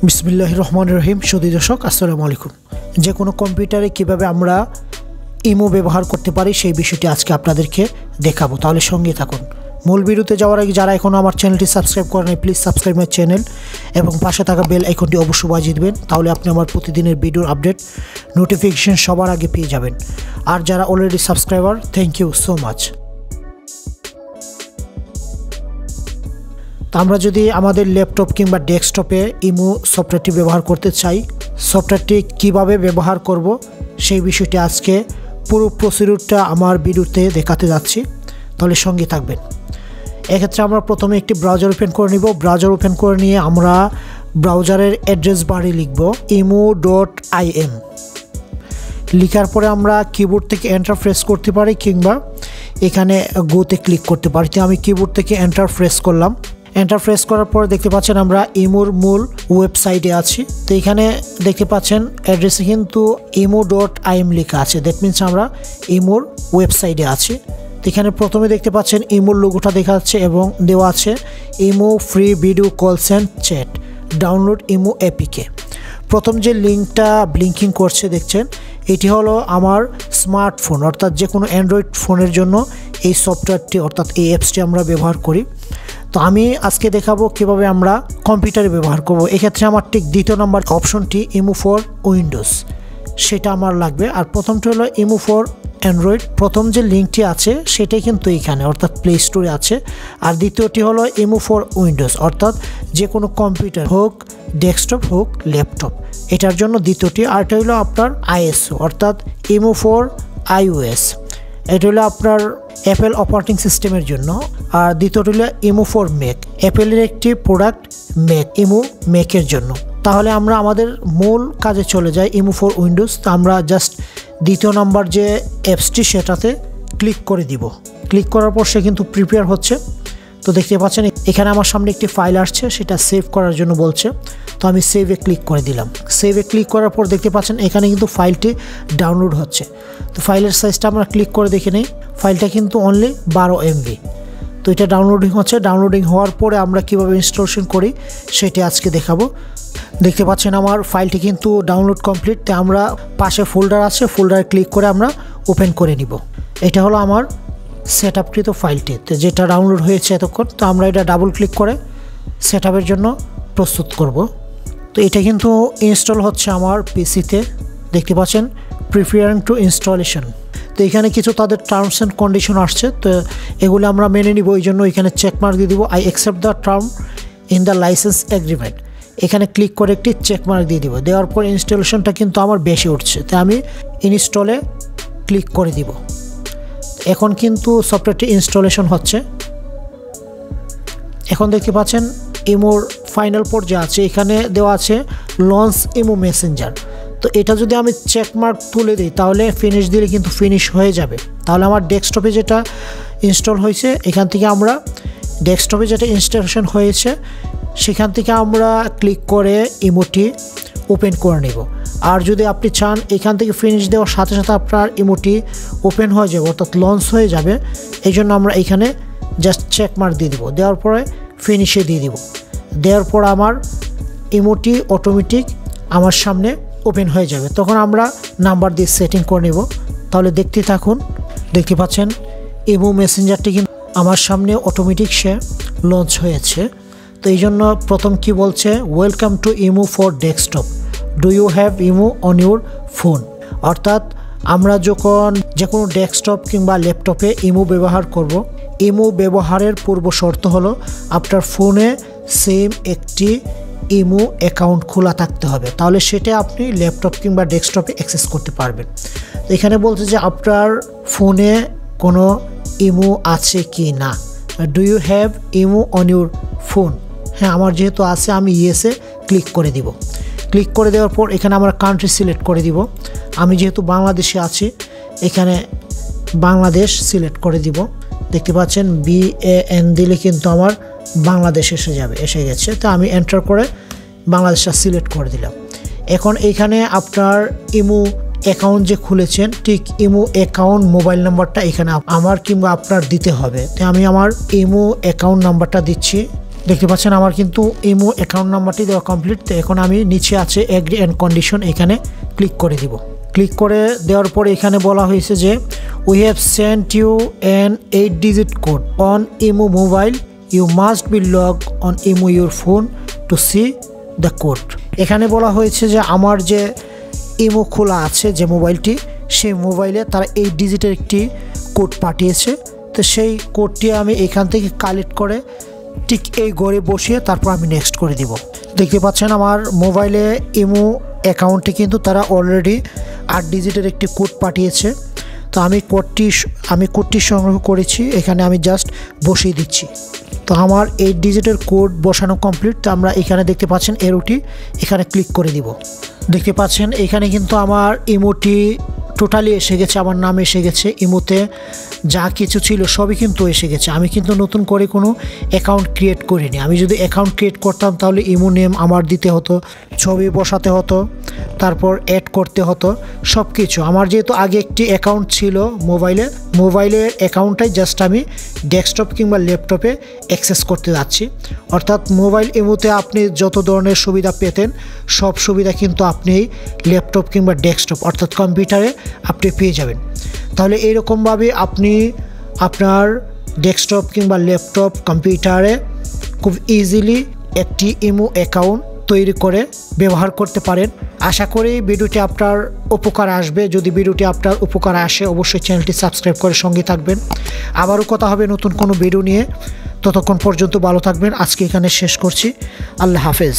বিসমিল্লাহির রহমানির রহিম। সুধী দর্শক, আসসালামু আলাইকুম। যে কোনো কম্পিউটারে কিভাবে আমরা ইমো ব্যবহার করতে পারি সেই বিষয়টি আজকে আপনাদেরকে দেখাবো, তাহলে সঙ্গে থাকুন। মূল ভিডিওতে যাওয়ার আগে যারা এখনও আমার চ্যানেলটি সাবস্ক্রাইব করেন নাই, প্লিজ সাবস্ক্রাইব মাই চ্যানেল এবং পাশে থাকা বেল আইকনটি অবশ্যই বাজিয়ে দিবেন, তাহলে আপনি আমার প্রতিদিনের ভিডিওর আপডেট নোটিফিকেশন সবার আগে পেয়ে যাবেন। আর যারা already subscriber, thank you so much. আমরা যদি আমাদের ল্যাপটপ কিংবা ডেস্কটপে ইমো সফটওয়্যারটি ব্যবহার করতে চাই, সফটওয়্যারটি কিভাবে ব্যবহার করব সেই বিষয়টি আজকে পুরো প্রসিডিউরটা আমার ভিডিওতে দেখাতে যাচ্ছি, তাহলে সঙ্গে থাকবেন। এক্ষেত্রে আমরা প্রথমে একটি ব্রাউজার ওপেন করে নিব। ব্রাউজার ওপেন করে নিয়ে আমরা ব্রাউজারের অ্যাড্রেস বারে লিখব imo.im। লেখার পরে আমরা কিবোর্ড থেকে এন্টার প্রেস করতে পারি কিংবা এখানে গোতে ক্লিক করতে পারি। তো আমি কিবোর্ড থেকে এন্টার প্রেস করলাম। এন্টার প্রেস করার পর দেখতে পাচ্ছেন আমরা ইমোর মূল ওয়েবসাইটে আছি। তো এখানে দেখতে পাচ্ছেন অ্যাড্রেসে কিন্তু imo.im লেখা আছে, দ্যাট মিনস আমরা ইমোর ওয়েবসাইটে আছি। তো এখানে প্রথমে দেখতে পাচ্ছেন ইমোর লোগোটা দেখা যাচ্ছে এবং দেওয়া আছে ইমো ফ্রি ভিডিও কলস and chat, download imo APK. প্রথম যে লিঙ্কটা ব্লিঙ্কিং করছে দেখছেন, এটি হলো আমার স্মার্টফোন অর্থাৎ যে কোনো অ্যান্ড্রয়েড ফোনের জন্য এই সফটওয়্যারটি অর্থাৎ এই অ্যাপসটি আমরা ব্যবহার করি। তো আমি আজকে দেখাবো কিভাবে আমরা কম্পিউটারে ব্যবহার করব। এক্ষেত্রে আমার ঠিক দ্বিতীয় নম্বর অপশনটি ইমো ফর উইন্ডোজ, সেটা আমার লাগবে। আর প্রথমটি হলো ইমো ফর অ্যান্ড্রয়েড। প্রথম যে লিঙ্কটি আছে সেটাই কিন্তু এইখানে অর্থাৎ প্লে স্টোরে আছে। আর দ্বিতীয়টি হলো ইমো ফর উইন্ডোজ অর্থাৎ যে কোনো কম্পিউটার হোক, ডেস্কটপ হোক, ল্যাপটপ, এটার জন্য দ্বিতীয়টি। আরটা হলো আপনার আইএসও অর্থাৎ ইমো ফর iOS, এটা হলো আপনার অ্যাপেল অপারেটিং সিস্টেমের জন্য। আর দ্বিতীয়টি হলো ইমো ফর ম্যাক, অ্যাপেলের একটি প্রোডাক্ট ম্যাক, ইমো ম্যাকের জন্য। তাহলে আমরা আমাদের মূল কাজে চলে যাই ইমো ফর উইন্ডোজ। তো আমরা জাস্ট দ্বিতীয় নাম্বার যে অ্যাপসটি সেটাতে ক্লিক করে দিব। ক্লিক করার পর সে কিন্তু প্রিপেয়ার হচ্ছে। তো দেখতে পাচ্ছেন এখানে আমার সামনে একটি ফাইল আসছে, সেটা সেভ করার জন্য বলছে। তো আমি সেভে ক্লিক করে দিলাম। সেভে ক্লিক করার পর দেখতে পাচ্ছেন এখানে কিন্তু ফাইলটি ডাউনলোড হচ্ছে। তো ফাইলের সাইজটা আমরা ক্লিক করে দেখে নিই। ফাইলটা কিন্তু অনলি 12 MB। তো এটা ডাউনলোডিং হচ্ছে। ডাউনলোডিং হওয়ার পরে আমরা কিভাবে ইনস্টলেশন করি সেটি আজকে দেখাবো। দেখতে পাচ্ছেন আমার ফাইলটি কিন্তু ডাউনলোড কমপ্লিট। তো আমরা পাশে ফোল্ডার আছে, ফোল্ডারে ক্লিক করে আমরা ওপেন করে নিব। এটা হলো আমার সেট আপকৃত ফাইলটি, তো যেটা ডাউনলোড হয়েছে এতক্ষণ। তো আমরা এটা ডাবল ক্লিক করে সেট আপের জন্য প্রস্তুত করব। তো এটা কিন্তু ইনস্টল হচ্ছে আমার পিসিতে, দেখতে পাচ্ছেন প্রিপেয়ারিং টু ইনস্টলেশন। তো এখানে কিছু তাদের টার্মস অ্যান্ড কন্ডিশন আসছে, তো এগুলো আমরা মেনে নিব। এই জন্য এখানে চেকমার্ক দিয়ে দিব, I accept the term in the licence agreement. এখানে ক্লিক করে একটি চেকমার্ক দিয়ে দিব। দেওয়ার পর ইনস্টলেশনটা কিন্তু আমার বেশি উঠছে, তো আমি ইনস্টলে ক্লিক করে দিব। এখন কিন্তু সফটওয়্যারটি ইনস্টলেশন হচ্ছে। এখন দেখতে পাচ্ছেন ইমোর ফাইনাল পর্যায়ে আছে, এখানে দেওয়া আছে লঞ্চ ইমো মেসেঞ্জার। তো এটা যদি আমি চেকমার্ক তুলে দিই তাহলে ফিনিশ দিলে কিন্তু ফিনিশ হয়ে যাবে। তাহলে আমার ডেস্কটপে যেটা ইনস্টল হয়েছে, এখান থেকে আমরা ডেস্কটপে যেটা ইনস্টলেশন হয়েছে সেখান থেকে আমরা ক্লিক করে ইমোটি ওপেন করে নেব। আর যদি আপনি চান এখান থেকে ফিনিশ দেওয়ার সাথে সাথে আপনার ইমোটি ওপেন হয়ে যাবে অর্থাৎ লঞ্চ হয়ে যাবে, এই জন্য আমরা এখানে জাস্ট চেকমার্ক দিয়ে দিব। দেওয়ার পরে ফিনিশে দিয়ে দিব। দেওয়ার পর আমার ইমোটি অটোমেটিক আমার সামনে ওপেন হয়ে যাবে। তখন আমরা নাম্বার দিয়ে সেটিং করে নেব। তাহলে দেখতে থাকুন। দেখতে পাচ্ছেন ইমো মেসেঞ্জারটি কিন্তু আমার সামনে অটোমেটিক সে লঞ্চ হয়েছে। তো এই জন্য প্রথম কি বলছে, welcome to imo for desktop, do you have imo on your phone. অর্থাৎ আমরা যখন যে কোনো ডেস্কটপ কিংবা ল্যাপটপে ইমো ব্যবহার করব, ইমো ব্যবহারের পূর্ব শর্ত হলো আপনার ফোনে সেম একটি ইমো অ্যাকাউন্ট খোলা থাকতে হবে, তাহলে সেটা আপনি ল্যাপটপ কিংবা ডেস্কটপে অ্যাক্সেস করতে পারবেন। তো এখানে বলছে যে আপনার ফোনে কোনো ইমো আছে কি না, do you have imo on your phone. হ্যাঁ, আমার যেহেতু আছে আমি ইয়েসে ক্লিক করে দিব। ক্লিক করে দেওয়ার পর এখানে আমরা কান্ট্রি সিলেক্ট করে দিব। আমি যেহেতু বাংলাদেশে আছি এখানে বাংলাদেশ সিলেক্ট করে দিব। দেখতে পাচ্ছেন BAN দিলে কিন্তু আমার বাংলাদেশ এসে গেছে। তো আমি এন্টার করে বাংলাদেশটা সিলেক্ট করে দিলাম। এখন এইখানে আপনার ইমো অ্যাকাউন্ট যে খুলেছেন ঠিক ইমো অ্যাকাউন্ট মোবাইল নাম্বারটা এখানে আমার কিংবা আপনার দিতে হবে। তো আমি আমার ইমো অ্যাকাউন্ট নাম্বারটা দিচ্ছি দেখতে পাচ্ছেন আমার কিন্তু ইমো অ্যাকাউন্ট নাম্বারটি দেওয়া কমপ্লিট। তো এখন আমি নিচে আছে এগ্রি অ্যান্ড কন্ডিশন, এখানে ক্লিক করে দিব। ক্লিক করে দেওয়ার পরে এখানে বলা হয়েছে যে we have sent you an 8 digit code on imo mobile, you must be log on imo your phone to see the code. এখানে বলা হয়েছে যে আমার যে ইমো খোলা আছে যে মোবাইলটি, সেই মোবাইলে তারা 8 ডিজিটের একটি কোড পাঠিয়েছে। তো সেই কোডটি আমি এখান থেকে কালেক্ট করে ঠিক এই ঘরে বসিয়ে তারপর আমি নেক্সট করে দিব। দেখতে পাচ্ছেন আমার মোবাইলে ইমো অ্যাকাউন্টে কিন্তু তারা অলরেডি 8 ডিজিটের একটি কোড পাঠিয়েছে। তো আমি কোডটি সংগ্রহ করেছি, এখানে আমি জাস্ট বসিয়ে দিচ্ছি। তো আমার 8 ডিজিটের কোড বসানো কমপ্লিট। তো আমরা এখানে দেখতে পাচ্ছেন এরোটি, এখানে ক্লিক করে দিব। দেখতে পাচ্ছেন এখানে কিন্তু আমার ইমোটি টোটালি এসে গেছে, আমার নাম এসে গেছে, ইমোতে যা কিছু ছিল সবই কিন্তু এসে গেছে। আমি কিন্তু নতুন করে কোনো অ্যাকাউন্ট ক্রিয়েট করিনি। আমি যদি অ্যাকাউন্ট ক্রিয়েট করতাম তাহলে ইমো নেম আমার দিতে হতো, ছবি বসাতে হতো, তারপর অ্যাড করতে হতো সব কিছু। আমার যেহেতু আগে একটি অ্যাকাউন্ট ছিল মোবাইলের অ্যাকাউন্টটাই জাস্ট আমি ডেস্কটপ কিংবা ল্যাপটপে অ্যাক্সেস করতে যাচ্ছি। অর্থাৎ মোবাইল ইমোতে আপনি যত ধরনের সুবিধা পেতেন সব সুবিধা কিন্তু আপনি ল্যাপটপ কিংবা ডেস্কটপ অর্থাৎ কম্পিউটারে আপনি পেয়ে যাবেন। তাহলে এইরকমভাবে আপনি আপনার ডেস্কটপ কিংবা ল্যাপটপ কম্পিউটারে খুব ইজিলি একটি ইমো অ্যাকাউন্ট তৈরি করে ব্যবহার করতে পারেন। আশা করি ভিডিওটি আপনার উপকার আসবে। যদি ভিডিওটি আপনার উপকার আসে অবশ্যই চ্যানেলটি সাবস্ক্রাইব করে সঙ্গে থাকবেন। আবারও কথা হবে নতুন কোনো ভিডিও নিয়ে। ততক্ষণ পর্যন্ত ভালো থাকবেন। আজকে এখানে শেষ করছি। আল্লাহ হাফেজ।